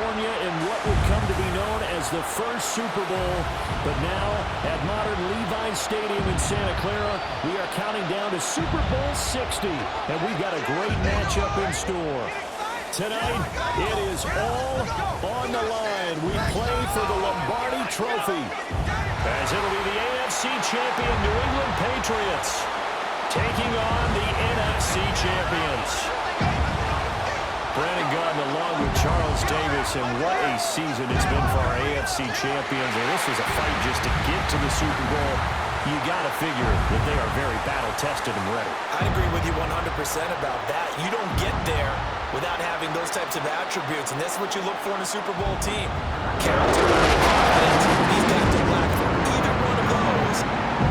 California in what would come to be known as the first Super Bowl. But now, at modern Levi's Stadium in Santa Clara, we are counting down to Super Bowl 60. And we've got a great matchup in store. Tonight, it is all on the line. We play for the Lombardi Trophy, as it'll be the AFC champion New England Patriots taking on the NFC champions. Brandon Gaudin along with Charles Davis, and what a season it's been for our AFC champions. And this was a fight just to get to the Super Bowl. You got to figure that they are very battle-tested and ready. I agree with you 100% about that. You don't get there without having those types of attributes, and that's what you look for in a Super Bowl team. Character, confidence. These guys don't lack for either one of those.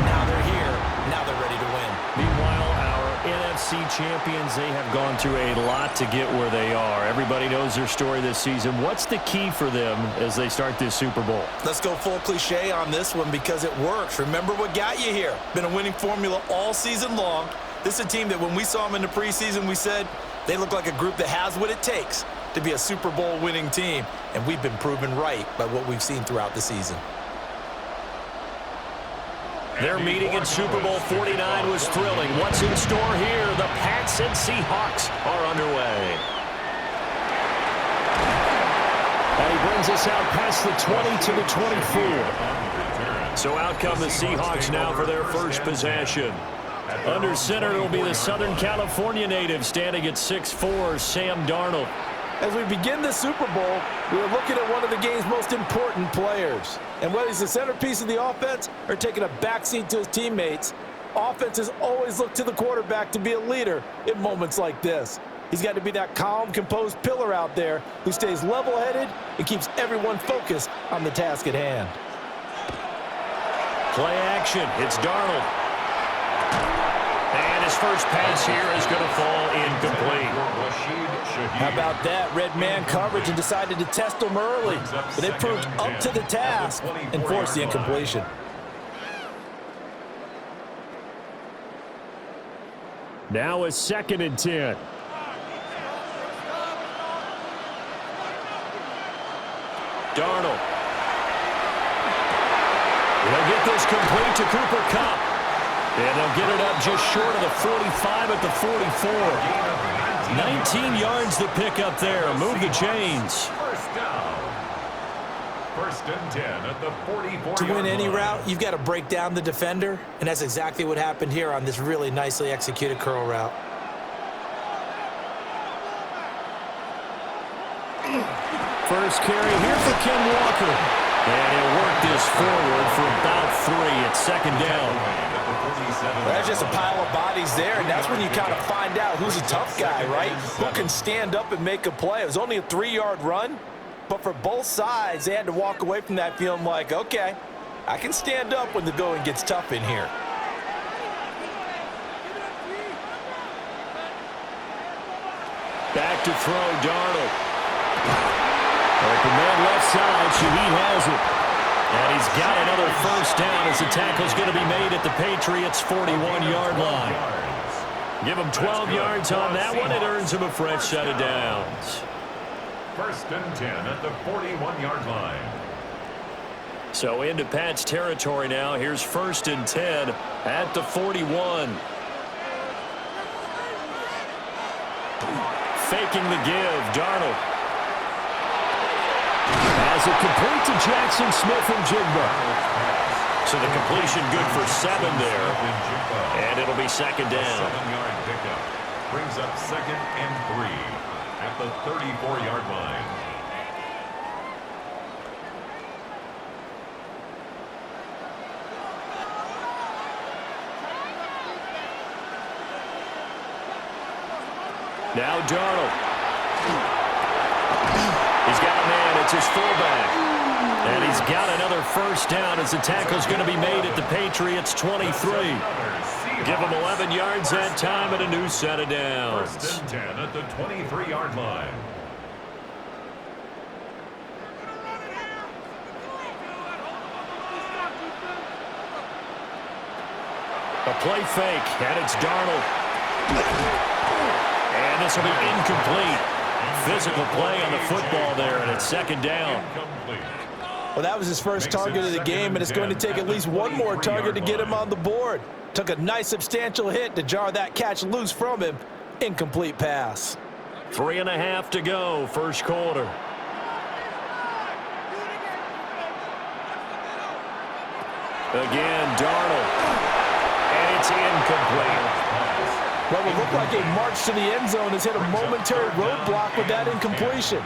Now they're here. Now they're ready to win. Meanwhile, our NFC champions, they have gone through a lot to get where they are. Everybody knows their story this season. What's the key for them as they start this Super Bowl? Let's go full cliche on this one because it works. Remember what got you here. Been a winning formula all season long. This is a team that when we saw them in the preseason, we said they look like a group that has what it takes to be a Super Bowl winning team. And we've been proven right by what we've seen throughout the season. Their meeting in Super Bowl 49 was thrilling. What's in store here? The Pats and Seahawks are underway. And he brings us out past the 20 to the 24. So out come the Seahawks now for their first possession. Under center, it will be the Southern California native standing at 6'4", Sam Darnold. As we begin the Super Bowl, we are looking at one of the game's most important players. And whether he's the centerpiece of the offense or taking a backseat to his teammates, offenses always look to the quarterback to be a leader in moments like this. He's got to be that calm, composed pillar out there who stays level-headed and keeps everyone focused on the task at hand. Play action. It's Darnold. And his first pass here is going to fall incomplete. How about that? Red man coverage and decided to test him early. But they proved up to the task and forced the incompletion. Now a 2nd and 10. Darnold. They'll get this complete to Cooper Kupp. And they'll get it up just short of the 45 at the 44. 19 yards to pick up there. Move the chains. First down. 1st and 10 at the 44. To win any route, you've got to break down the defender, and that's exactly what happened here on this really nicely executed curl route. First carry here for Ken Walker. And he'll work this forward for about 3 at 2nd down. There's just a pile of bodies there, and that's when you kind of find out who's a tough guy, right? Who can stand up and make a play. It was only a 3-yard run, but for both sides, they had to walk away from that feeling like, okay, I can stand up when the going gets tough in here. Back to throw, Darnold. Open man left side, Shaheed has it. And he's got another first down as the tackle's going to be made at the Patriots' 41-yard line. Give him 12 yards on that one. It earns him a fresh set of downs. 1st and 10 at the 41-yard line. So into Pat's territory now. Here's 1st and 10 at the 41. Faking the give, Darnold. As it complete to Jackson Smith and Jigba. So the completion good for 7 there. And it'll be 2nd down. 7-yard pickup. Brings up 2nd and 3 at the 34-yard line. Now Darnold. He's got a man. It's his fullback. And he's got another first down as the tackle's going to be made at the Patriots' 23. Give him 11 yards that time and a new set of downs. 1st and 10 at the 23-yard line. A play fake, and it's Darnold. And this will be incomplete. Physical play on the football there, and it's second down. Well, that was his first target of the game, and it's going to take at least one more target to get him on the board. Took a nice substantial hit to jar that catch loose from him. Incomplete pass. 3.5 to go, first quarter. Again, Darnold. And it's incomplete. Well, it looked like a march to the end zone has hit a momentary roadblock with that incompletion.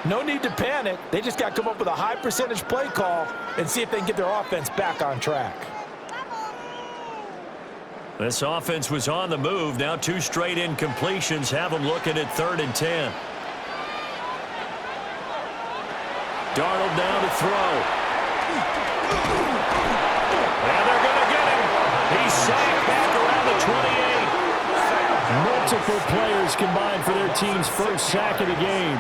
No need to panic. They just got to come up with a high percentage play call and see if they can get their offense back on track. This offense was on the move. Now 2 straight incompletions have them looking at 3rd and 10. Darnold down to throw. And they're going to get him. He's sacked back around the 28. Multiple players combined for their team's first sack of the game.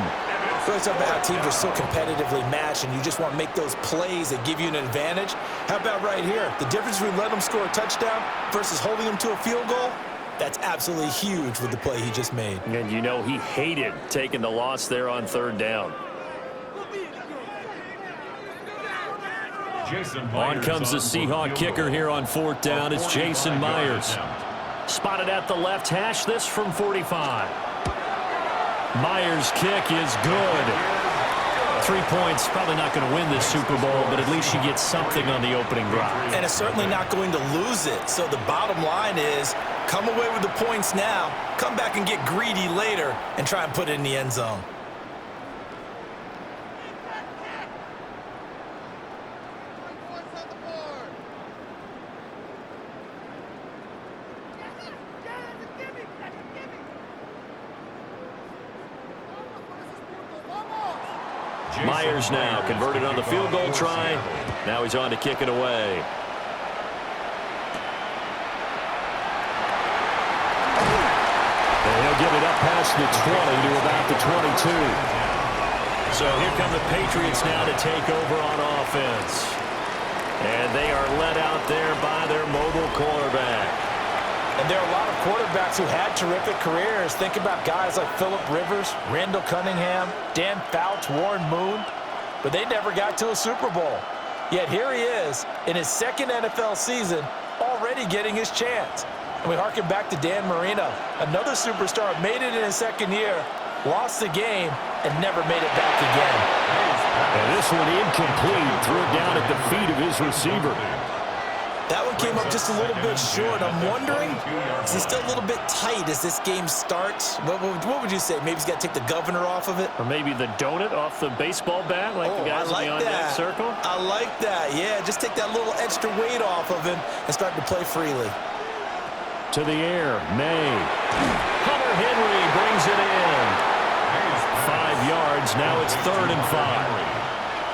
Really talking about how teams are so competitively matched and you just want to make those plays that give you an advantage. How about right here? The difference between letting them score a touchdown versus holding them to a field goal, that's absolutely huge with the play he just made. And you know he hated taking the loss there on 3rd down. On comes the Seahawk kicker here on 4th down. It's Jason Myers. Spotted at the left hash, this from 45. Myers' kick is good. 3 points, probably not going to win this Super Bowl, but at least you get something on the opening drive. And it's certainly not going to lose it. So the bottom line is, come away with the points now, come back and get greedy later, and try and put it in the end zone. Myers now converted on the field goal try. Now he's on to kick it away. And he'll get it up past the 20 to about the 22. So here come the Patriots now to take over on offense. And they are led out there by their mobile quarterback. And there are a lot of quarterbacks who had terrific careers. Think about guys like Phillip Rivers, Randall Cunningham, Dan Fouts, Warren Moon. But they never got to a Super Bowl. Yet here he is in his 2nd NFL season, already getting his chance. And we harken back to Dan Marino, another superstar, made it in his 2nd year, lost the game, and never made it back again. And this one incomplete, threw it down at the feet of his receiver. That one came up just a little bit short. I'm wondering, is he still a little bit tight as this game starts? What would you say? Maybe he's got to take the governor off of it? Or maybe the donut off the baseball bat, like the guys in the on-deck circle? I like that. Yeah, just take that little extra weight off of him and start to play freely. To the air, May. Hunter Henry brings it in. 5 yards, now it's 3rd and 5.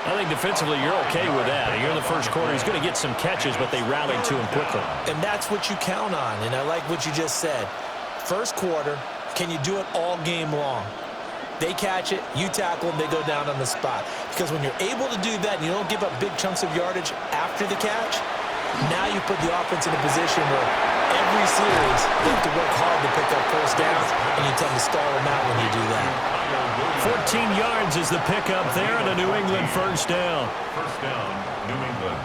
I think defensively you're okay with that. You're in the first quarter. He's going to get some catches, but they rallied to him quickly. And that's what you count on, and I like what you just said. First quarter, can you do it all game long? They catch it, you tackle them, they go down on the spot. Because when you're able to do that and you don't give up big chunks of yardage after the catch, now you put the offense in a position where every series they have to work hard to pick up first downs, and you tend to stall them out when you do that. 14 yards is the pickup there, and a New England first down. First down, New England.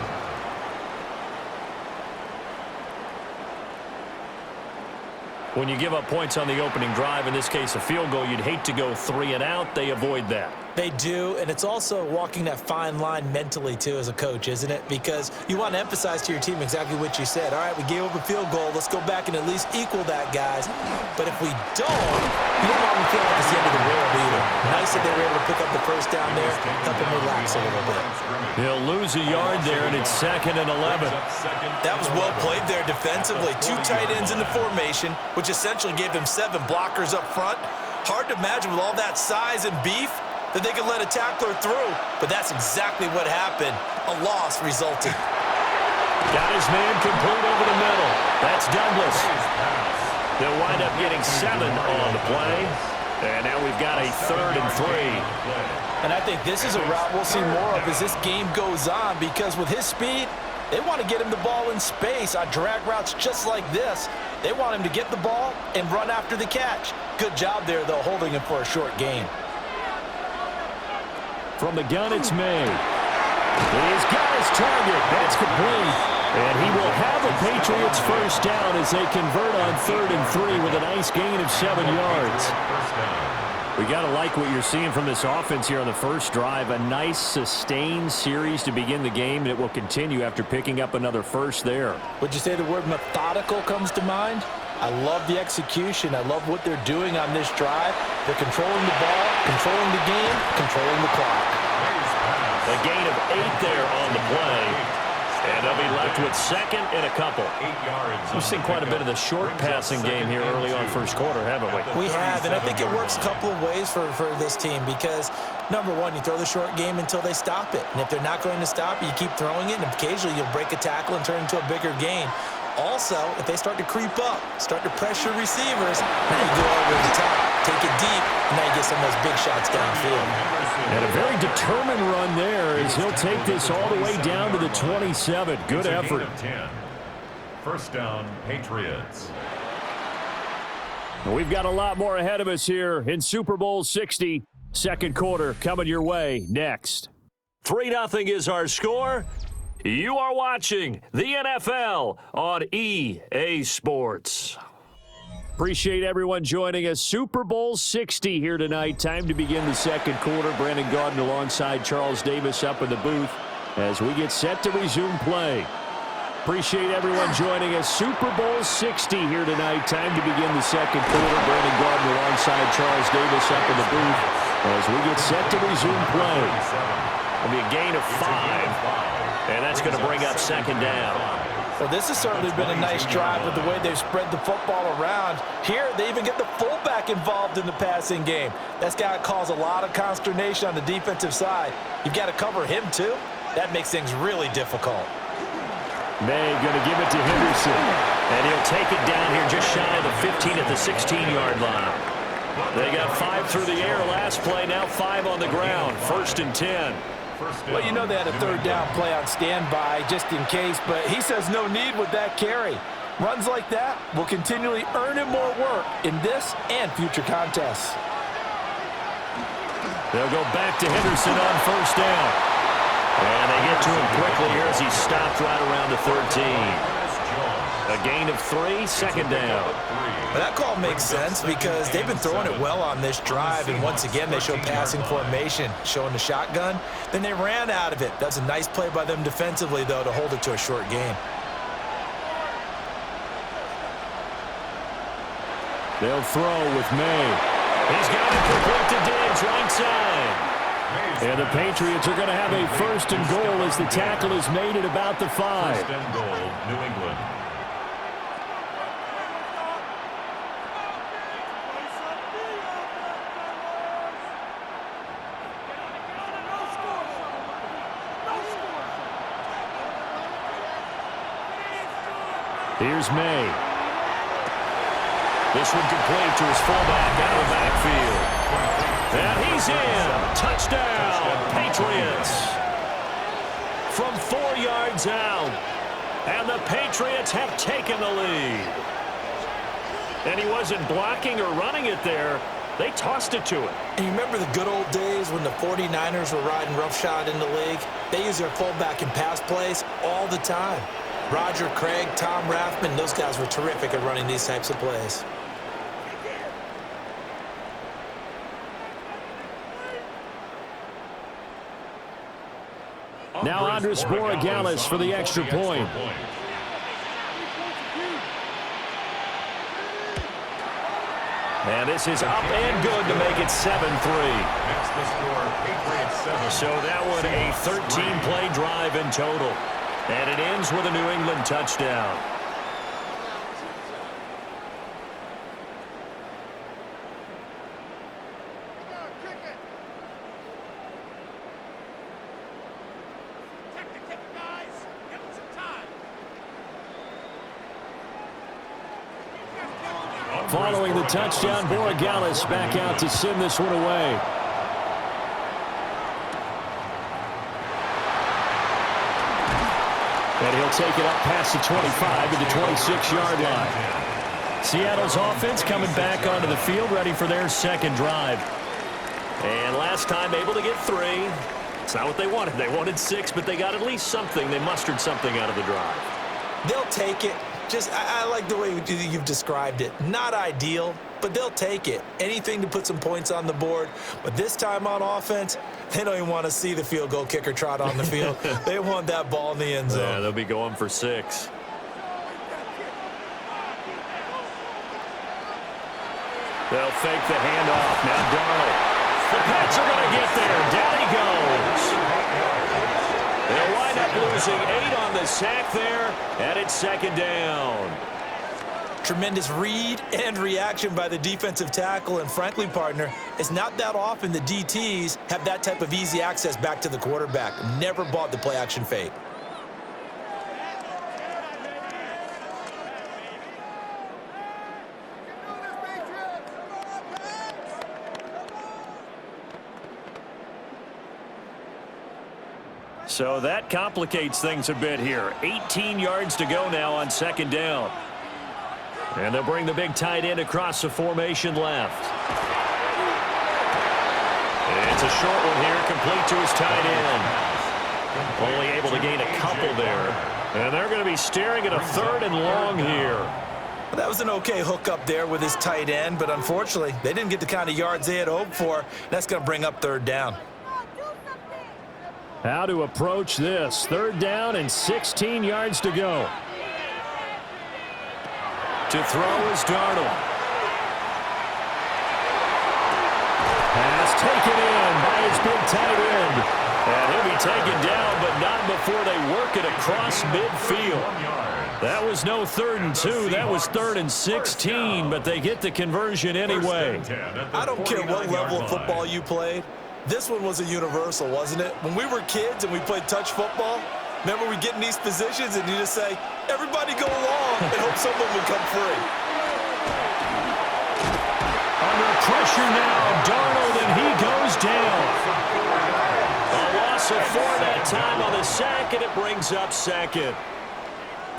When you give up points on the opening drive, in this case a field goal, you'd hate to go 3 and out. They avoid that. They do, and it's also walking that fine line mentally, too, as a coach, isn't it? Because you want to emphasize to your team exactly what you said. All right, we gave up a field goal. Let's go back and at least equal that, guys. But if we don't, you don't want to feel like it's the end of the world either. Nice that they were able to pick up the first down there, help them relax a little bit. He'll lose a yard there, and it's 2nd and 11. That was well played there defensively. 2 tight ends in the formation, which essentially gave them 7 blockers up front. Hard to imagine with all that size and beef that they could let a tackler through, but that's exactly what happened. A loss resulted. Got his man complete over the middle. That's Douglas. They'll wind up getting 7 on the play. And now we've got a 3rd and 3. And I think this is a route we'll see more of as this game goes on, because with his speed, they want to get him the ball in space on drag routes just like this. They want him to get the ball and run after the catch. Good job there, though, holding him for a short gain. From the gun, it's May. He's got his target. That's complete. And he will have the Patriots first down as they convert on 3rd and 3 with a nice gain of 7 yards. We got to like what you're seeing from this offense here on the first drive. A nice sustained series to begin the game, and it will continue after picking up another first there. Would you say the word methodical comes to mind? I love the execution. I love what they're doing on this drive. They're controlling the ball, controlling the game, controlling the clock. A gain of 8 there on the play. And they'll be left with 2nd and a couple. 8 yards. We've seen quite a bit of the short passing game here early on first quarter, haven't we? We have, and I think it works a couple of ways for this team because, number one, you throw the short game until they stop it. And if they're not going to stop it, you keep throwing it, and occasionally you'll break a tackle and turn it into a bigger gain. Also, if they start to creep up, start to pressure receivers, now you go over the top, take it deep, and now you get some of those big shots downfield. And a very determined run there as he'll take this all the way down to the 27. Good effort. 10. First down, Patriots. We've got a lot more ahead of us here in Super Bowl 60. Second quarter coming your way next. 3-0 is our score. You are watching the NFL on EA Sports. Appreciate everyone joining us. Super Bowl 60 here tonight. Time to begin the second quarter. Brandon Gaudin alongside Charles Davis up in the booth as we get set to resume play. Appreciate everyone joining us. Super Bowl 60 here tonight. Time to begin the second quarter. Brandon Gaudin alongside Charles Davis up in the booth as we get set to resume play. It'll be a gain of 5. And that's going to bring up 2nd down. Well, this has certainly been a nice drive with the way they've spread the football around. Here, they even get the fullback involved in the passing game. That's got to cause a lot of consternation on the defensive side. You've got to cover him, too. That makes things really difficult. May going to give it to Henderson. And he'll take it down here just shy of the 15 at the 16-yard line. They got 5 through the air last play, now 5 on the ground. 1st and 10. Well, you know they had a 3rd down play on standby just in case, but he says no need with that carry. Runs like that will continually earn him more work in this and future contests. They'll go back to Henderson on 1st down. And they get to him quickly here as he stopped right around the 13. A gain of 3, 2nd down. But that call makes sense because they've been throwing it well on this drive, and once again they show passing formation, showing the shotgun. Then they ran out of it. That's a nice play by them defensively, though, to hold it to a short gain. They'll throw with May. He's got it complete to Diggs, right side. And the Patriots are going to have a 1st and goal as the tackle is made at about the 5. 1st and goal, New England. Here's May. This one complete to his fullback out of the backfield. And he's in. Touchdown, Patriots. From 4 yards out. And the Patriots have taken the lead. And he wasn't blocking or running it there. They tossed it to him. And you remember the good old days when the 49ers were riding roughshod in the league? They use their fullback in pass plays all the time. Roger Craig, Tom Rathman, those guys were terrific at running these types of plays. Now Andres Borregales for the extra point. And this is up and good to make it 7-3. That's the score, Patriots 7. So that one a 13-play drive in total. And it ends with a New England touchdown. Following the touchdown, Borregales back out to send this one away. And he'll take it up past the 25 to the 26-yard line. Seattle's offense coming back onto the field, ready for their second drive. And last time able to get 3. It's not what they wanted. They wanted 6, but they got at least something. They mustered something out of the drive. They'll take it. I like the way you've described it. Not ideal, but they'll take it. Anything to put some points on the board. But this time on offense, they don't even want to see the field goal kicker trot on the field. They want that ball in the end zone. Yeah, they'll be going for 6. They'll fake the handoff. Now Darnold. The Pats are going to get there. Down he goes. They'll wind up losing 8 on the sack there, and it's 2nd down. Tremendous read and reaction by the defensive tackle, and frankly, partner, it's not that often the DTs have that type of easy access back to the quarterback. Never bought the play-action fake. So that complicates things a bit here. 18 yards to go now on 2nd down. And they'll bring the big tight end across the formation left. It's a short one here, complete to his tight end. Only able to gain a couple there. And they're going to be staring at a 3rd and long here. Well, that was an okay hook up there with his tight end, but unfortunately, they didn't get the kind of yards they had hoped for. That's going to bring up 3rd down. How to approach this. 3rd down and 16 yards to go. To throw is Darnold. Pass taken in by his big tight end. And he'll be taken down, but not before they work it across midfield. That was no 3rd and 2. That was 3rd and 16, but they get the conversion anyway. I don't care what level of football you played. This one was a universal, wasn't it? When we were kids and we played touch football, remember we get in these positions and you just say, everybody go along, and hope someone would come free. Under pressure now, Darnold, and he goes down. A loss of 4 that time on the sack, and it brings up 2nd.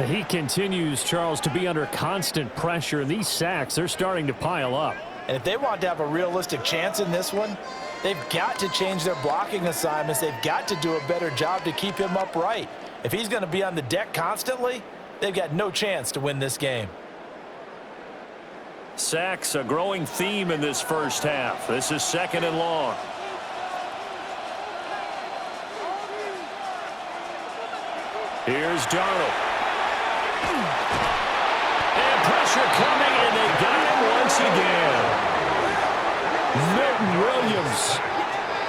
He continues, Charles, to be under constant pressure, and these sacks, they're starting to pile up. And if they want to have a realistic chance in this one, they've got to change their blocking assignments. They've got to do a better job to keep him upright. If he's going to be on the deck constantly, they've got no chance to win this game. Sacks, a growing theme in this first half. This is 2nd and long. Here's Darnold. And pressure coming, and they got him once again. Milton Williams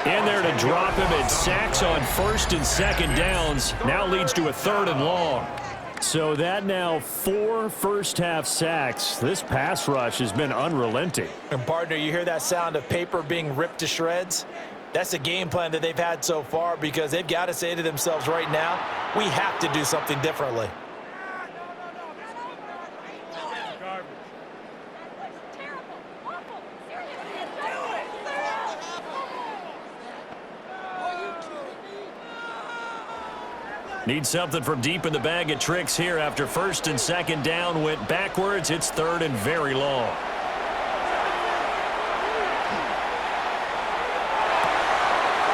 in there to drop him, and sacks on 1st and 2nd downs now leads to a 3rd and long. So that now 4 first-half sacks. This pass rush has been unrelenting. And, partner, you hear that sound of paper being ripped to shreds? That's a game plan that they've had so far because they've got to say to themselves right now, we have to do something differently. Need something from deep in the bag of tricks here after 1st and 2nd down went backwards. It's 3rd and very long.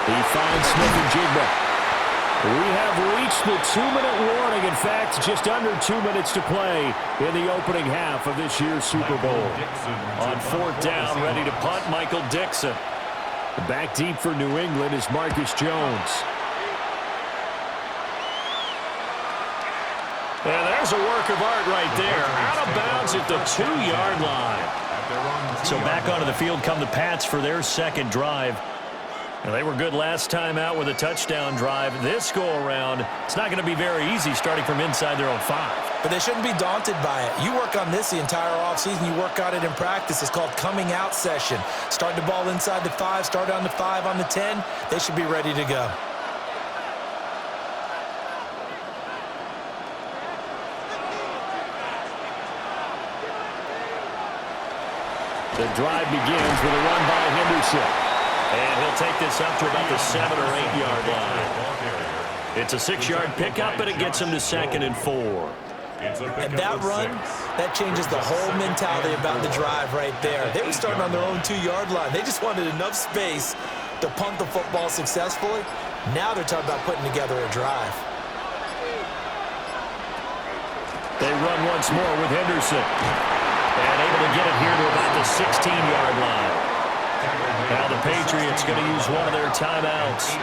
He finds Smith-Njigba. We have reached the 2-minute warning. In fact, just under 2 minutes to play in the opening half of this year's Super Bowl. On 4th down, ready to punt, Michael Dixon. Back deep for New England is Marcus Jones. And there's a work of art right there. Out of bounds at the 2-yard line. So back onto the field come the Pats for their 2nd drive. And they were good last time out with a touchdown drive. This go-around, it's not going to be very easy starting from inside their own 5. But they shouldn't be daunted by it. You work on this the entire offseason. You work on it in practice. It's called coming out session. Start the ball inside the 5, start on the 5, on the 10. They should be ready to go. The drive begins with a run by Henderson. And he'll take this up to about the 7- or 8-yard line. It's a 6-yard pickup, and it gets him to 2nd and 4. And that run, that changes the whole mentality about the drive right there. They were starting on their own 2-yard line. They just wanted enough space to punt the football successfully. Now they're talking about putting together a drive. They run once more with Henderson. And able to get it here to about the 16-yard line. Now the Patriots going to use one of their timeouts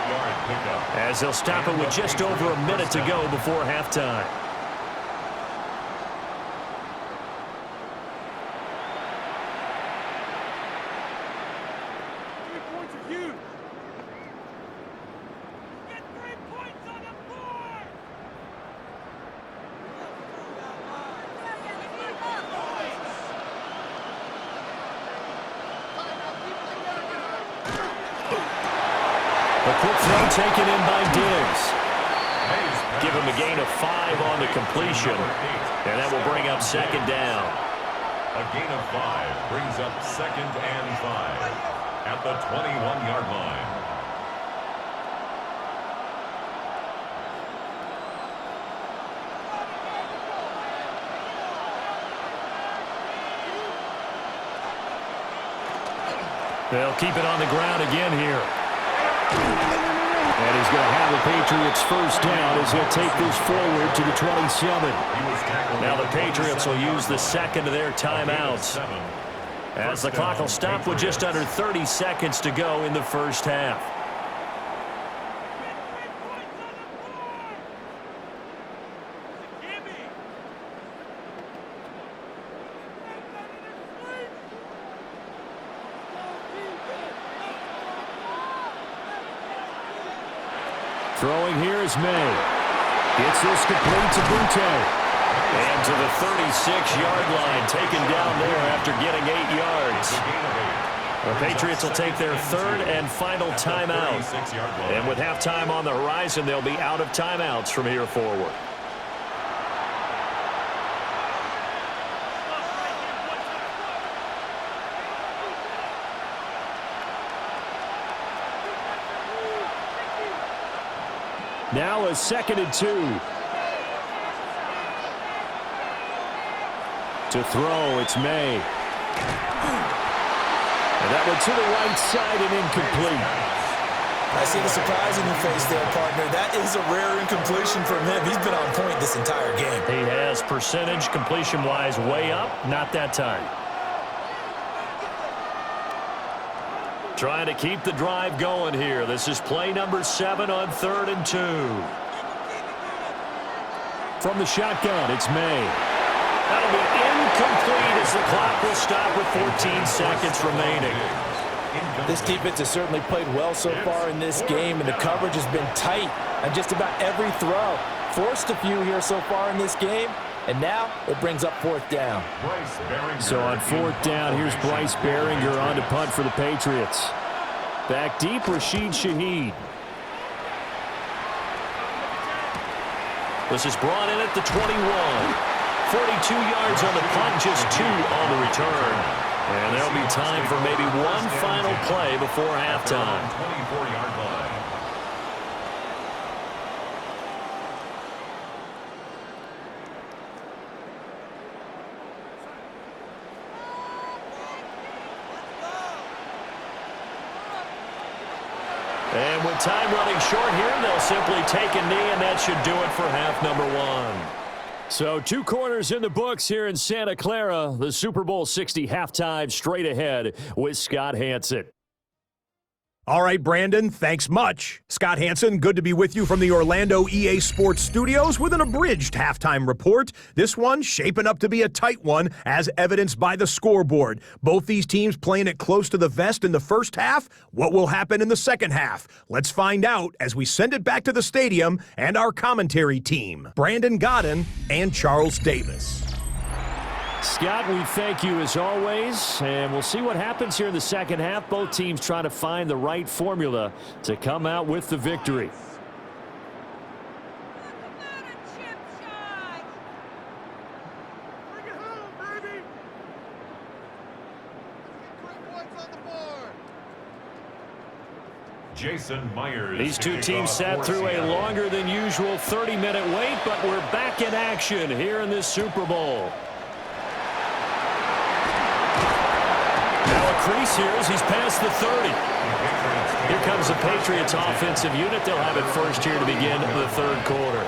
as they'll stop it with just over a minute to go before halftime. A quick throw taken in by Diggs. Give him a gain of 5 on the completion. And that will bring up second down. A gain of 5 brings up 2nd and 5 at the 21-yard line. They'll keep it on the ground again here. And he's going to have the Patriots first down as he'll take this forward to the 27. Now the Patriots will use the second of their timeouts as the clock will stop with just under 30 seconds to go in the first half. Throwing here is May. Gets this complete to Butte. And to the 36-yard line, taken down there after getting 8 yards. The Patriots will take their third and final timeout. And with halftime on the horizon, they'll be out of timeouts from here forward. Now a 2nd and 2. To throw, it's May. And that one to the right side and incomplete. I see the surprise in your face there, partner. That is a rare incompletion from him. He's been on point this entire game. He has percentage completion-wise way up, not that time. Trying to keep the drive going here. This is play number 7 on 3rd and 2. From the shotgun, it's May. That'll be incomplete as the clock will stop with 14 seconds remaining. This defense has certainly played well so far in this game, and the coverage has been tight on just about every throw. Forced a few here so far in this game, and now it brings up 4th down. So on 4th down, here's Bryce Behringer on to punt for the Patriots. Back deep, Rashid Shaheed. This is brought in at the 21. 42 yards on the punt, just 2 on the return. And there'll be time for maybe one final play before halftime. 24-yard line. And with time running short here, they'll simply take a knee, and that should do it for half number 1. So 2 quarters in the books here in Santa Clara. The Super Bowl 60 halftime straight ahead with Scott Hanson. All right, Brandon, thanks much. Scott Hanson, good to be with you from the Orlando EA Sports Studios with an abridged halftime report. This one shaping up to be a tight one, as evidenced by the scoreboard. Both these teams playing it close to the vest in the first half. What will happen in the second half? Let's find out as we send it back to the stadium and our commentary team, Brandon Godden and Charles Davis. Scott, we thank you as always, and we'll see what happens here in the second half. Both teams trying to find the right formula to come out with the victory. Jason Myers. These two teams sat through a longer than usual 30-minute wait, but we're back in action here in this Super Bowl. Now a crease here as he's past the 30. Here comes the Patriots offensive unit. They'll have it first here to begin the third quarter.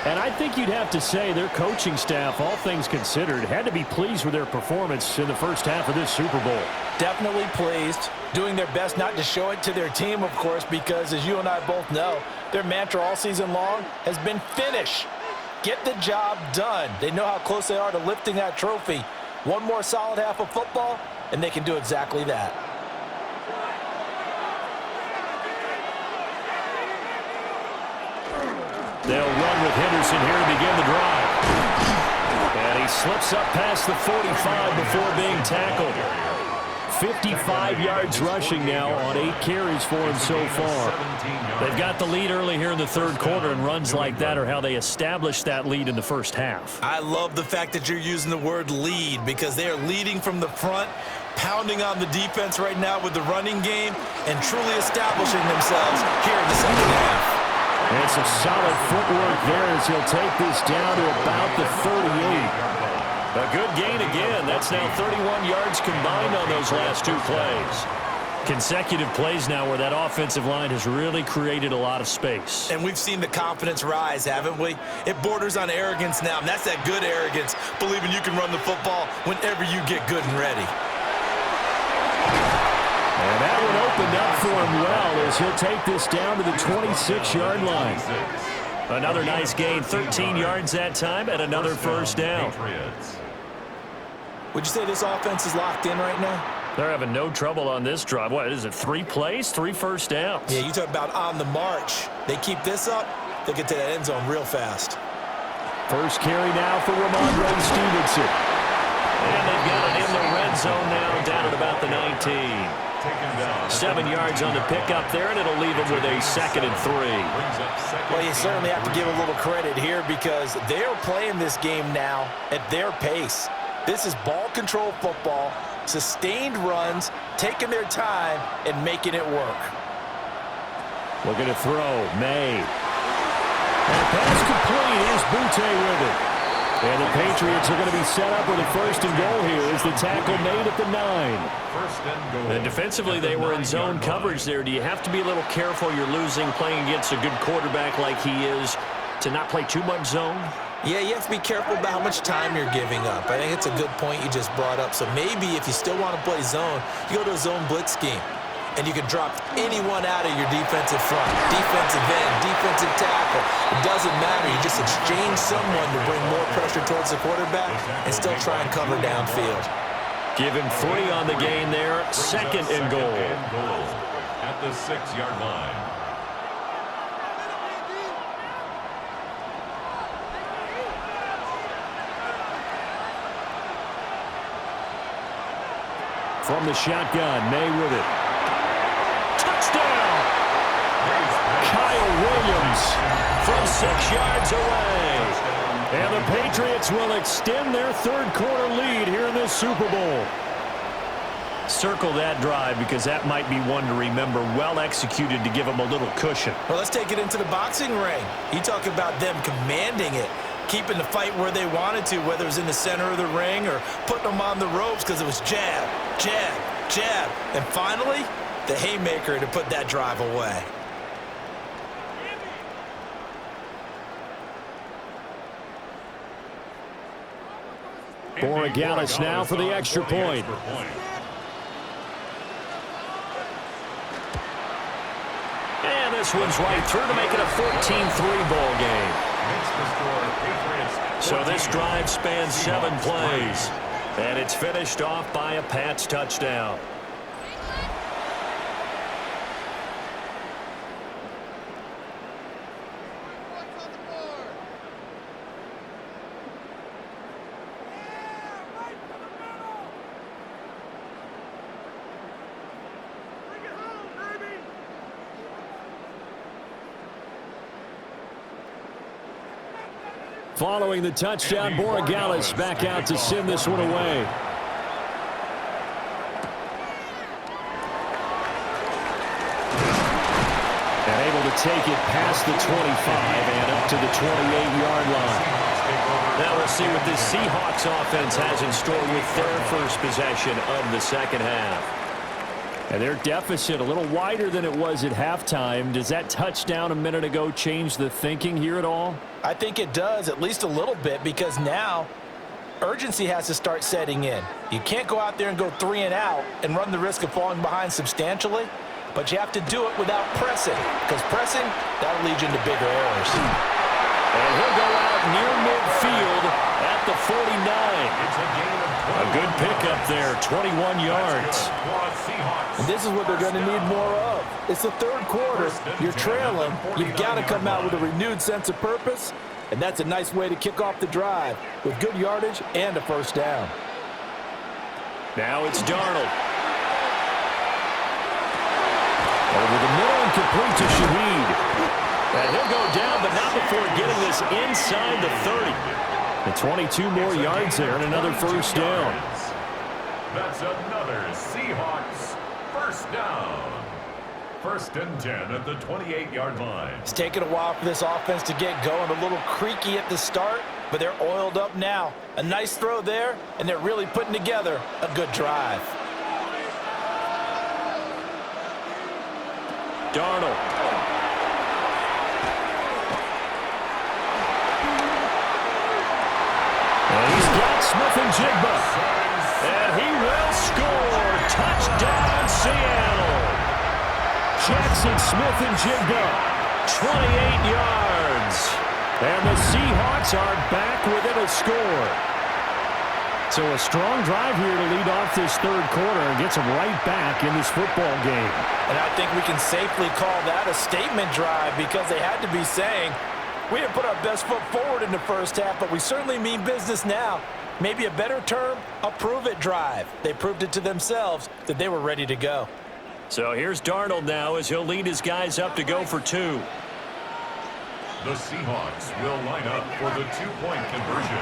And I think you'd have to say their coaching staff, all things considered, had to be pleased with their performance in the first half of this Super Bowl. Definitely pleased, doing their best not to show it to their team, of course, because as you and I both know, their mantra all season long has been finish. Get the job done. They know how close they are to lifting that trophy. One more solid half of football, and they can do exactly that. They'll run with Henderson here to begin the drive. And he slips up past the 45 before being tackled. 55 yards rushing now on 8 carries for him so far. They've got the lead early here in the third quarter, and runs like that are how they established that lead in the first half. I love the fact that you're using the word lead because they are leading from the front, pounding on the defense right now with the running game, and truly establishing themselves here in the second half. And some solid footwork there as he'll take this down to about the 38. A good gain again. That's now 31 yards combined on those last 2 plays. Consecutive plays now where that offensive line has really created a lot of space. And we've seen the confidence rise, haven't we? It borders on arrogance now, and that's that good arrogance, believing you can run the football whenever you get good and ready. And that one opened up for him well as he'll take this down to the 26-yard line. Another nice gain, 13 yards that time, and another first down. Would you say this offense is locked in right now? They're having no trouble on this drive. What is it, 3 plays, 3 first downs? Yeah, you talk about on the march. They keep this up, they'll get to that end zone real fast. First carry now for Ramondre Stevenson. And they've got it in the red zone now, down at about the 19. 7 yards on the pickup there, and it'll leave them with a 2nd and 3. Well, you certainly have to give a little credit here because they're playing this game now at their pace. This is ball control football, sustained runs, taking their time, and making it work. Looking to throw, May. And pass complete. Here's Butte with it. And the Patriots are going to be set up with a 1st and goal here as the tackle made at the 9. 1st and goal. And defensively, they were in zone coverage there. Do you have to be a little careful? You're losing, playing against a good quarterback like he is, to not play too much zone? Yeah, you have to be careful about how much time you're giving up. I think it's a good point you just brought up. So maybe if you still want to play zone, you go to a zone blitz scheme. And you can drop anyone out of your defensive front, defensive end, defensive tackle. It doesn't matter. You just exchange someone to bring more pressure towards the quarterback and still try and cover downfield. Give him 3 on the gain there. 2nd and goal. At the 6-yard line. From the shotgun, May with it. Touchdown! Kyle Williams from 6 yards away. And the Patriots will extend their third quarter lead here in this Super Bowl. Circle that drive because that might be one to remember. Well executed to give them a little cushion. Well, let's take it into the boxing ring. You talk about them commanding it, keeping the fight where they wanted to, whether it was in the center of the ring or putting them on the ropes because it was jab, jab, jab. And finally, the haymaker to put that drive away. Borregales now for the extra point. And this one's right through to make it a 14-3 ball game. So this drive spans 7 plays. And it's finished off by a Pats touchdown. Following the touchdown, Borregales back out to send this one away. to take it past the 25 and up to the 28-yard line. Now we'll see what this Seahawks offense has in store with their first possession of the second half. And their deficit a little wider than it was at halftime. Does that touchdown a minute ago change the thinking here at all? I think it does, at least a little bit, because now urgency has to start setting in. You can't go out there and go 3 and out and run the risk of falling behind substantially, but you have to do it without pressing, because pressing, that'll lead you into bigger errors. And he'll go out near midfield at the 49. A good pickup there, 21 yards. And this is what they're going to need more of. It's the third quarter. You're trailing. You've got to come out with a renewed sense of purpose, and that's a nice way to kick off the drive with good yardage and a first down. Now it's Darnold. Over the middle and complete to Shaheed. And he'll go down, but not before getting this inside the 30. And 22 more yards there and another first down. That's another Seahawks first down. First and 10 at the 28-yard line. It's taken a while for this offense to get going. A little creaky at the start, but they're oiled up now. A nice throw there, and they're really putting together a good drive. Darnold. And he's got Smith-Njigba. And he will score. Touchdown, Seattle. Jackson Smith-Njigba, 28 yards. And the Seahawks are back within a score. So a strong drive here to lead off this third quarter and gets them right back in this football game. And I think we can safely call that a statement drive, because they had to be saying, we didn't put our best foot forward in the first half, but we certainly mean business now. Maybe a better term, a prove-it drive. They proved it to themselves that they were ready to go. So here's Darnold now as he'll lead his guys up to go for 2. The Seahawks will line up for the two-point conversion.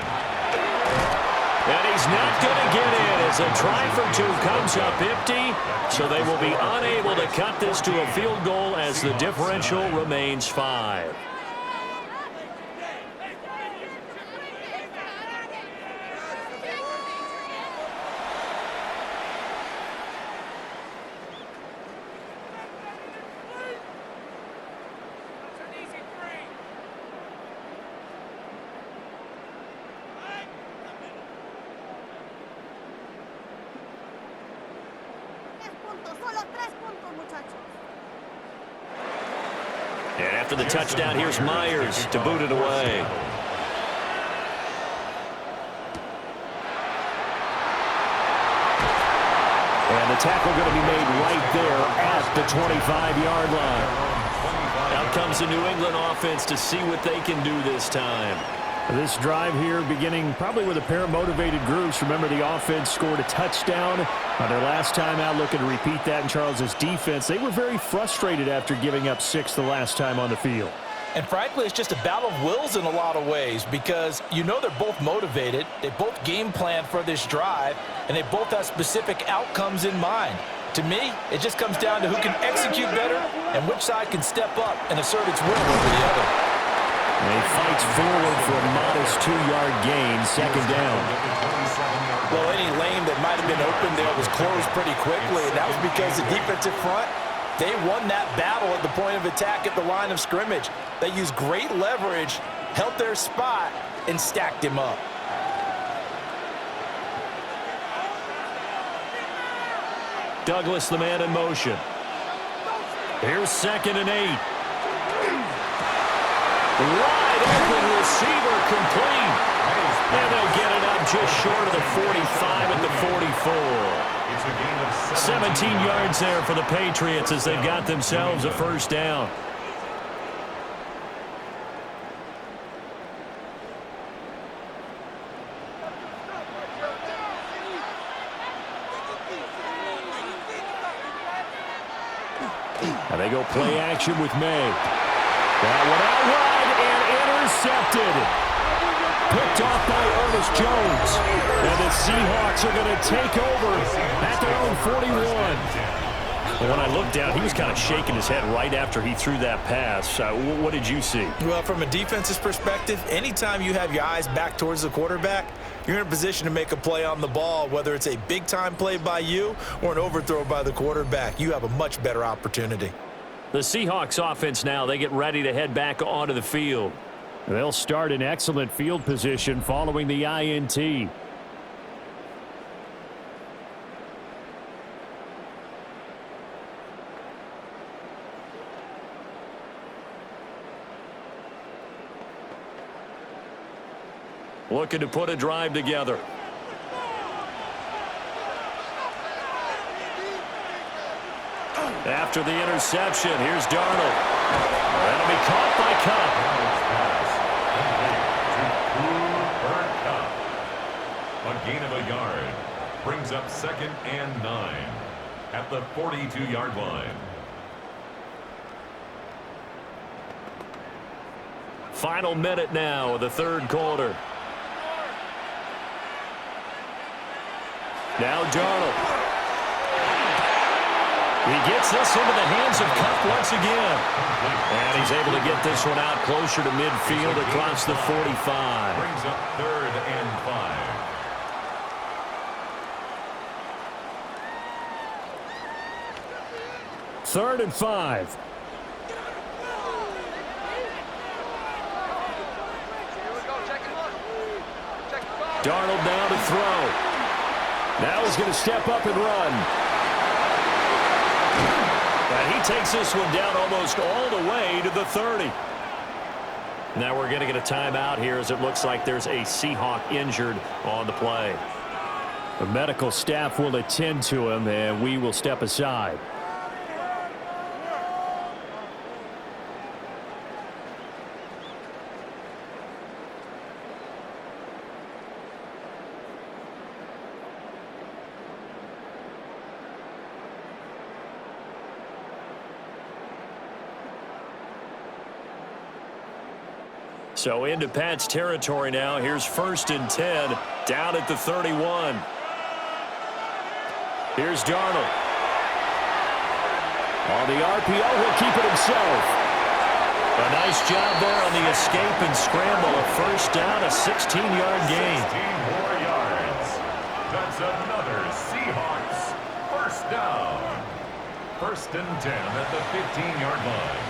And he's not going to get in as a try for 2 comes up empty. So they will be unable to cut this to a field goal as the differential remains 5. And after the touchdown, here's Myers to boot it away. And the tackle going to be made right there at the 25-yard line. Out comes the New England offense to see what they can do this time. This drive here beginning probably with a pair of motivated groups. Remember, the offense scored a touchdown on their last time out, looking to repeat that in Charles's defense. They were very frustrated after giving up 6 the last time on the field. And frankly, it's just a battle of wills in a lot of ways, because you know they're both motivated. They both game plan for this drive, and they both have specific outcomes in mind. To me, it just comes down to who can execute better and which side can step up and assert its will over the other. And he fights forward for a modest 2-yard gain, second down. Well, any lane that might have been open there was closed pretty quickly, and that was because the defensive front, they won that battle at the point of attack at the line of scrimmage. They used great leverage, held their spot, and stacked him up. Douglas, the man in motion. Here's 2nd and 8. Wide open receiver complete. And they'll get it up just short of the 45 at the 44. 17 yards there for the Patriots as they've got themselves a first down. And they go play action with May. That one out wide and intercepted. Picked off by Ernest Jones. And the Seahawks are going to take over at their own 41. When I looked down, he was kind of shaking his head right after he threw that pass. What did you see? Well, from a defense's perspective, anytime you have your eyes back towards the quarterback, you're in a position to make a play on the ball, whether it's a big-time play by you or an overthrow by the quarterback. You have a much better opportunity. The Seahawks offense now, they get ready to head back onto the field. They'll start in excellent field position following the INT. Looking to put a drive together. After the interception, here's Darnold. That'll be caught by Cup. A gain of a yard. Brings up 2nd and 9 at the 42-yard line. Final minute now of the third quarter. Now Darnold. He gets this into the hands of Cup once again. And he's able to get this one out closer to midfield across the 45. Brings up 3rd and 5. Third and 5. Darnold now to throw. Now he's going to step up and run. And he takes this one down almost all the way to the 30. Now we're going to get a timeout here as it looks like there's a Seahawk injured on the play. The medical staff will attend to him, and we will step aside. So into Pat's territory now. Here's 1st and 10 down at the 31. Here's Darnold. On the RPO, he'll keep it himself. A nice job there on the escape and scramble. A first down, a 16-yard gain. 16 more yards. That's another Seahawks first down. 1st and 10 at the 15-yard line.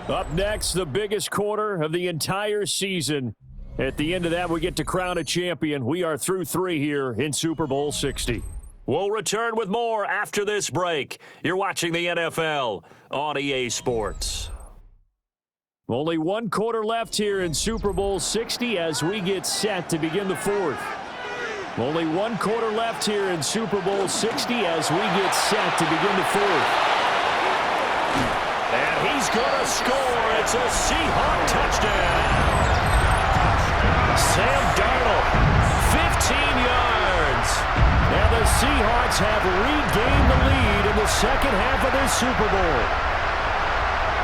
Up next, the biggest quarter of the entire season. At the end of that, we get to crown a champion. We are through 3 here in Super Bowl 60. We'll return with more after this break. You're watching the NFL on EA Sports. Only 1 quarter left here in Super Bowl 60 as we get set to begin the 4th. Only 1 quarter left here in Super Bowl 60 as we get set to begin the 4th. And he's going to score. It's a Seahawk touchdown. Sam Darnold, 15 yards. And the Seahawks have regained the lead in the second half of this Super Bowl.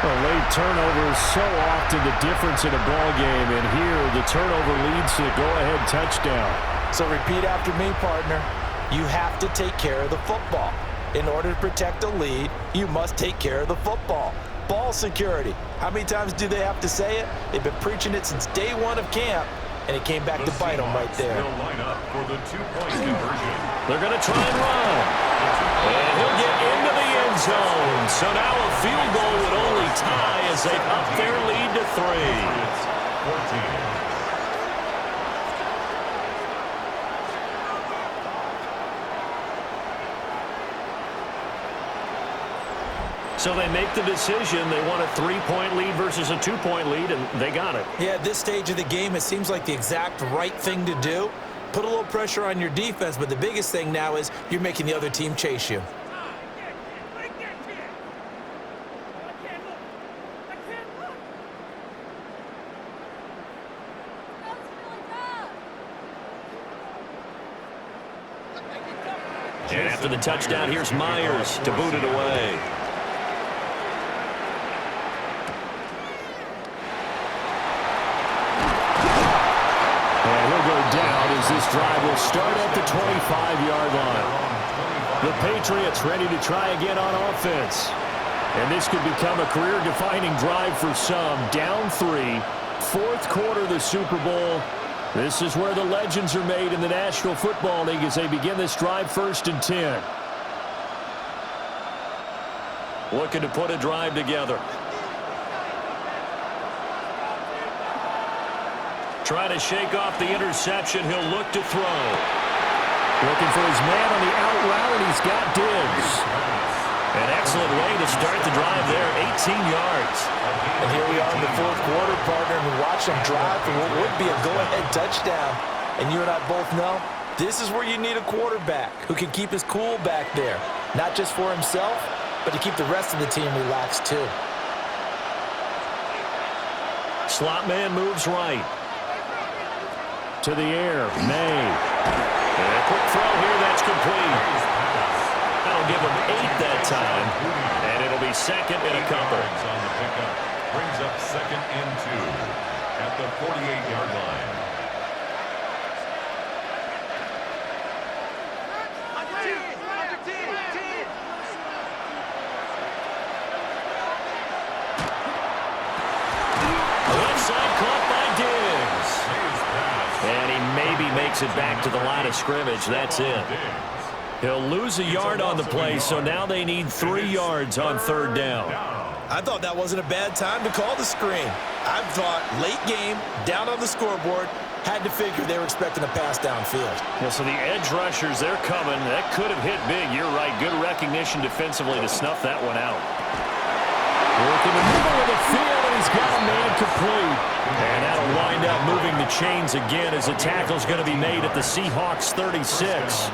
A late turnover is so often the difference in a ball game, and here the turnover leads to the go-ahead touchdown. So repeat after me, partner. You have to take care of the football. In order to protect a lead, you must take care of the football. Ball security. How many times do they have to say it? They've been preaching it since day 1 of camp, and it came back to bite them right there. Will line up for the 2-point conversion. They're going to try and run. And he'll get into the end zone. So now a field goal would only tie as they up their lead to 3. 14. So they make the decision. They want a 3-point lead versus a 2-point lead, and they got it. Yeah, at this stage of the game, it seems like the exact right thing to do. Put a little pressure on your defense, but the biggest thing now is you're making the other team chase you. And after the touchdown, here's Myers to boot it away. And he'll go this drive will start at the 25-yard line. The Patriots ready to try again on offense. And this could become a career-defining drive for some. Down 3, fourth quarter of the Super Bowl. This is where the legends are made in the National Football League as they begin this drive 1st and 10. Looking to put a drive together. Trying to shake off the interception. He'll look to throw. Looking for his man on the out route, and he's got Diggs. An excellent way to start the drive there, 18 yards. And here we are in the fourth quarter, partner, and we watch them drive for what would be a go-ahead touchdown. And you and I both know this is where you need a quarterback who can keep his cool back there, not just for himself, but to keep the rest of the team relaxed too. Slot man moves right. To the air, May. And a quick throw here, that's complete. That'll give him 8 that time, and it'll be second and a couple. On the pickup, brings up second and 2 at the 48-yard line. Left side caught by Diggs. And he maybe makes it back to the line of scrimmage. That's it. He'll lose a yard on the play, so now they need 3 yards on 3rd down. I thought that wasn't a bad time to call the screen. I thought late game, down on the scoreboard, had to figure they were expecting a pass downfield. Yeah, so the edge rushers, they're coming. That could have hit big. You're right. Good recognition defensively to snuff that one out. Work in the middle of the field, and he's got a man complete. And that'll wind up moving the chains again as the tackle's going to be made at the Seahawks 36.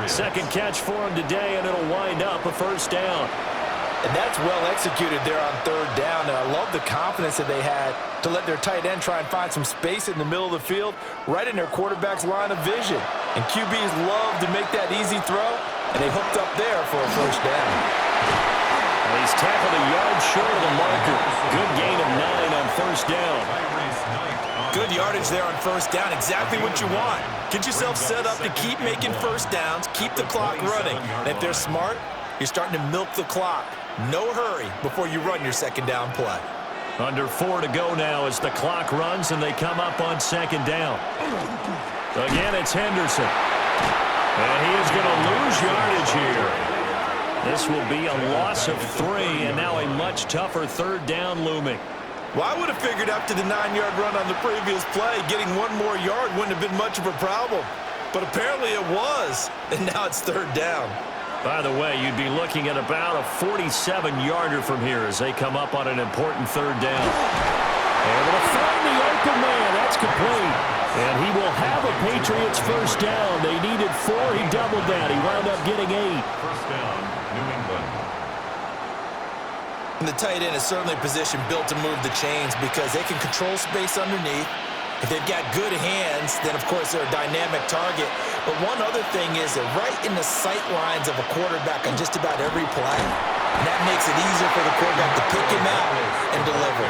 Second catch for him today, and it'll wind up a 1st down. And that's well executed there on 3rd down, and I love the confidence that they had to let their tight end try and find some space in the middle of the field, right in their quarterback's line of vision. And QBs love to make that easy throw, and they hooked up there for a 1st down. Well, he's tackled a yard short of the marker. Good gain of 9 on 1st down. Good yardage there on 1st down, exactly what you want. Get yourself set up to keep making 1st downs, keep the clock running. And if they're smart, you're starting to milk the clock. No hurry before you run your 2nd down play. Under 4 to go now as the clock runs and they come up on 2nd down. Again, it's Henderson. And he is going to lose yardage here. This will be a loss of 3, and now a much tougher 3rd down looming. Well, I would have figured after the 9-yard run on the previous play, getting 1 more yard wouldn't have been much of a problem. But apparently it was, and now it's 3rd down. By the way, you'd be looking at about a 47-yarder from here as they come up on an important 3rd down. Able to find the open man. That's complete. And he will have a Patriots 1st down. They needed 4. He doubled that. He wound up getting 8. 1st down, New England. And the tight end is certainly a position built to move the chains because they can control space underneath. If they've got good hands, then, of course, they're a dynamic target. But one other thing is they're right in the sight lines of a quarterback on just about every play. And that makes it easier for the quarterback to pick him out and deliver.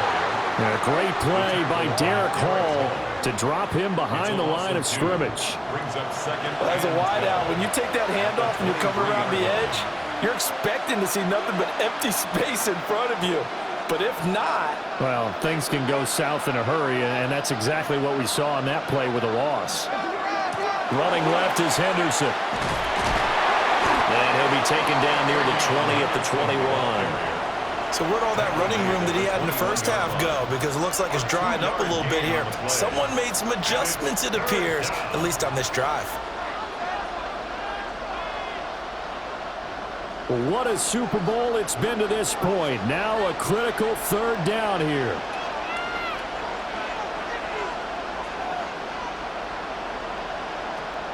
A great play by Derek Hall to drop him behind the line of scrimmage. Brings up second. Well, as a wideout, when you take that handoff and you're coming around the edge, you're expecting to see nothing but empty space in front of you. But if not... Well, things can go south in a hurry, and that's exactly what we saw on that play with a loss. Running left is Henderson. And he'll be taken down near the 20 at the 21. So where'd all that running room that he had in the 1st half go? Because it looks like it's drying up a little bit here. Someone made some adjustments, it appears, at least on this drive. What a Super Bowl it's been to this point. Now a critical 3rd down here.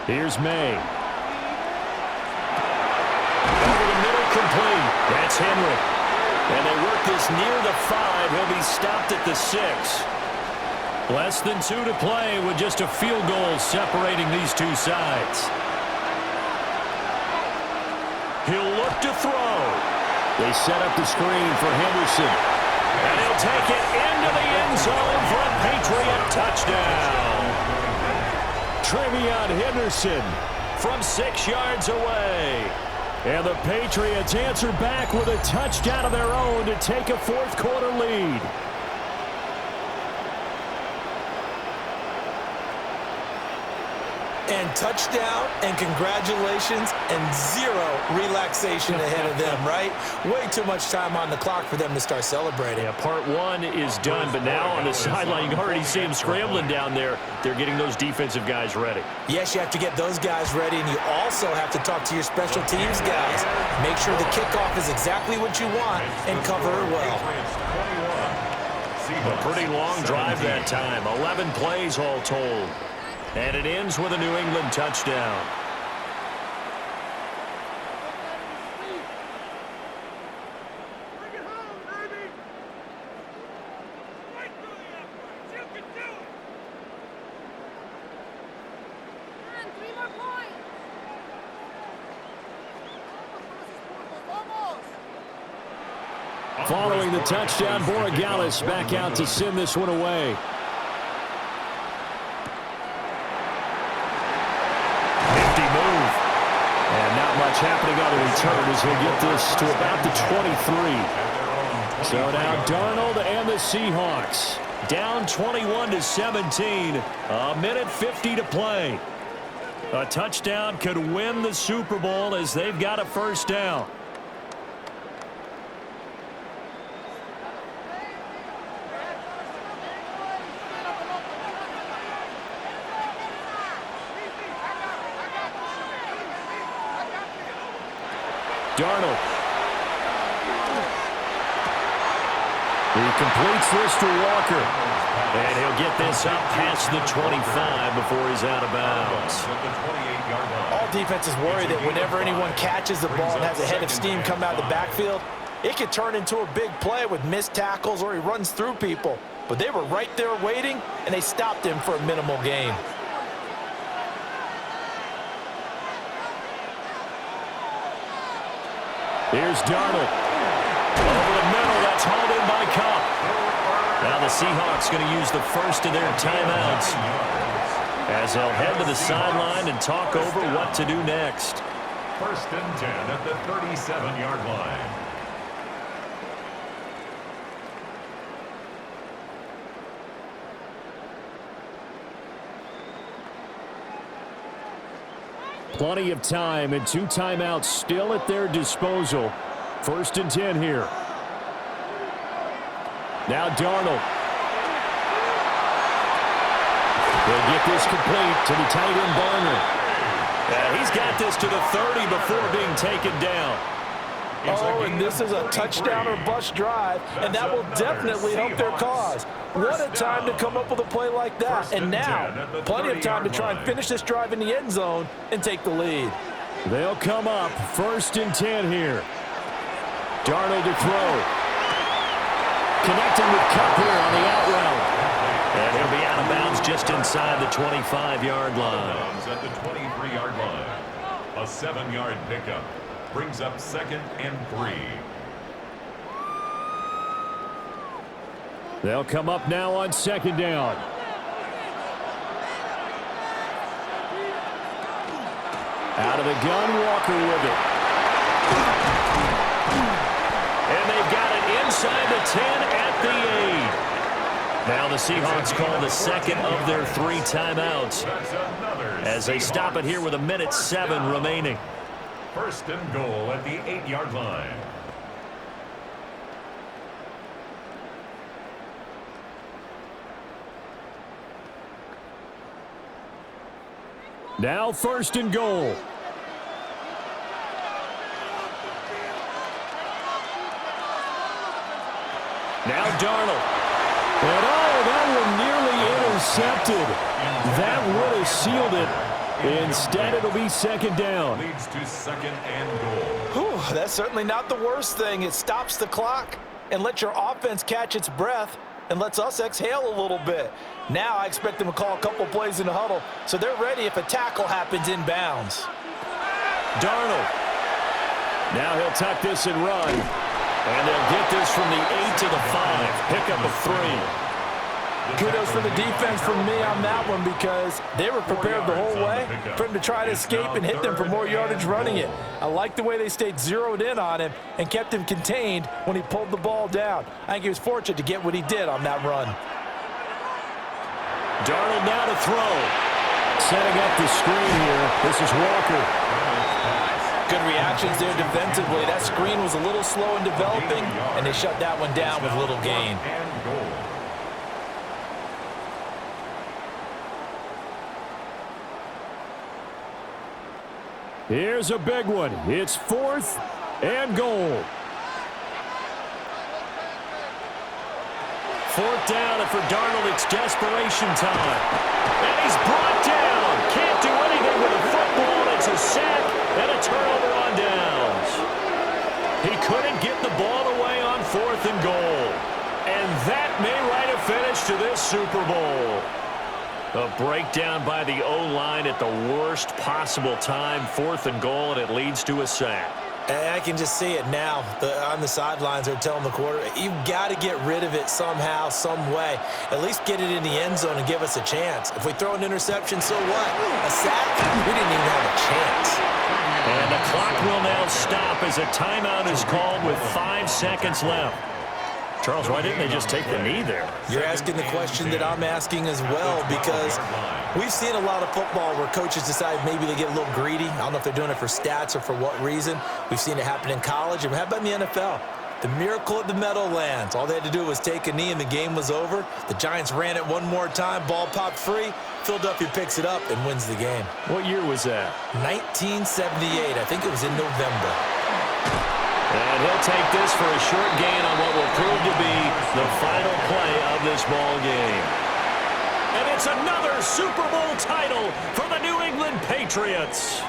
Here's May. Over the middle, complete. That's Henry. And they work this near the 5. He'll be stopped at the 6. Less than 2 to play with just a field goal separating these two sides. He'll look to throw. They set up the screen for Henderson. And he'll take it into the end zone for a Patriot touchdown. Trevion Henderson from 6 yards away. And the Patriots answer back with a touchdown of their own to take a fourth-quarter lead. And touchdown and congratulations and zero relaxation ahead of them, right? Way too much time on the clock for them to start celebrating. Yeah, part one is done, but now on the sideline, you can already see them scrambling down there. They're getting those defensive guys ready. Yes, you have to get those guys ready, and you also have to talk to your special teams guys. Make sure the kickoff is exactly what you want and cover it well. A pretty long drive that time, 11 plays all told. And it ends with a New England touchdown. Following the touchdown, Borregales back out to send this one away. Much happening on the return as he'll get this to about the 23. So now Darnold and the Seahawks down 21-17. A minute 50 to play. A touchdown could win the Super Bowl as they've got a first down. Darnold. He completes this to Walker. And he'll get this up past the 25 before he's out of bounds. All defenses worry that whenever anyone catches the ball and has a head of steam come out of the backfield, it could turn into a big play with missed tackles or he runs through people. But they were right there waiting, and they stopped him for a minimal gain. Here's Darnold. Over the middle, that's hauled in by Cup. Now the Seahawks going to use the first of their timeouts as they'll head to the sideline and talk over what to do next. 1st and 10 at the 37-yard line. Plenty of time and 2 timeouts still at their disposal. 1st and 10 here. Now Darnold. He'll get this complete to the tight end Barner. And he's got this to the 30 before being taken down. Oh, and this is a touchdown or bust drive, and that will definitely help their cause. What a time to come up with a play like that. And now, plenty of time to try and finish this drive in the end zone and take the lead. They'll come up 1st and 10 here. Darnold to throw. Connecting with Cup here on the out route. And he'll be out of bounds just inside the 25-yard line. At the 23-yard line. A 7-yard pickup. Brings up 2nd and 3. They'll come up now on 2nd down. Out of the gun, Walker with it. And they've got it inside the 10 at the 8. Now the Seahawks call the 2nd of their 3 timeouts as they stop it here with a minute 7 remaining. 1st and goal at the 8-yard line. Now 1st and goal. Now Darnold. And oh, that one nearly intercepted. That would have sealed it. Instead, it'll be 2nd down. Leads to 2nd and goal. Whew, that's certainly not the worst thing. It stops the clock and lets your offense catch its breath and lets us exhale a little bit. Now I expect them to call a couple plays in the huddle so they're ready if a tackle happens inbounds. Darnold. Now he'll tuck this and run. And they'll get this from the 8 to the 5. Pickup of 3. Kudos for the defense from me on that one because they were prepared the whole way for him to try to escape and hit them for more yardage running it. I like the way they stayed zeroed in on him and kept him contained when he pulled the ball down. I think he was fortunate to get what he did on that run. Darnold now to throw. Setting up the screen here. This is Walker. Good reactions there defensively. That screen was a little slow in developing, and they shut that one down with little gain. Here's a big one. It's 4th and goal. 4th down, and for Darnold, it's desperation time. And he's brought down. Can't do anything with a football. It's a sack and a turnover on downs. He couldn't get the ball away on 4th and goal. And that may write a finish to this Super Bowl. A breakdown by the O-line at the worst possible time. 4th and goal, and it leads to a sack. And I can just see it now. On the sidelines, they're telling the quarterback, you've got to get rid of it somehow, some way. At least get it in the end zone and give us a chance. If we throw an interception, so what? A sack? We didn't even have a chance. And the clock will now stop as a timeout is called with 5 seconds left. Charles, why didn't they just take the knee there? You're asking the question that I'm asking as well, because we've seen a lot of football where coaches decide maybe they get a little greedy. I don't know if they're doing it for stats or for what reason. We've seen it happen in college. And how about in the NFL? The miracle at the Meadowlands. All they had to do was take a knee and the game was over. The Giants ran it one more time. Ball popped free. Philadelphia picks it up and wins the game. What year was that? 1978. I think it was in November. And he'll take this for a short gain on what will prove to be the final play of this ball game. And it's another Super Bowl title for the New England Patriots.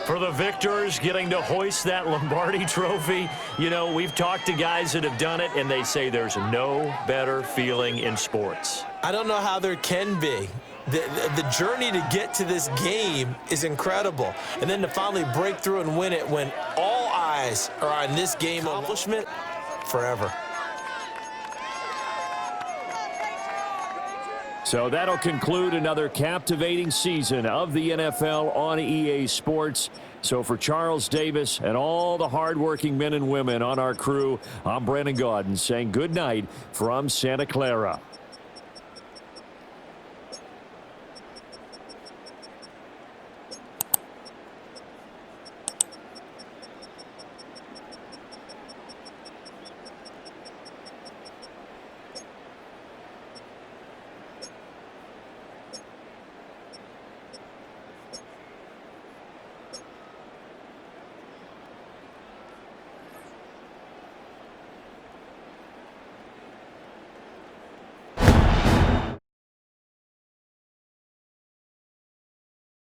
For the victors getting to hoist that Lombardi trophy, you know, we've talked to guys that have done it, and they say there's no better feeling in sports. I don't know how there can be. The journey to get to this game is incredible. And then to finally break through and win it when all eyes are on this game accomplishment forever. So that'll conclude another captivating season of the NFL on EA Sports. So for Charles Davis and all the hardworking men and women on our crew, I'm Brandon Gaudin saying good night from Santa Clara.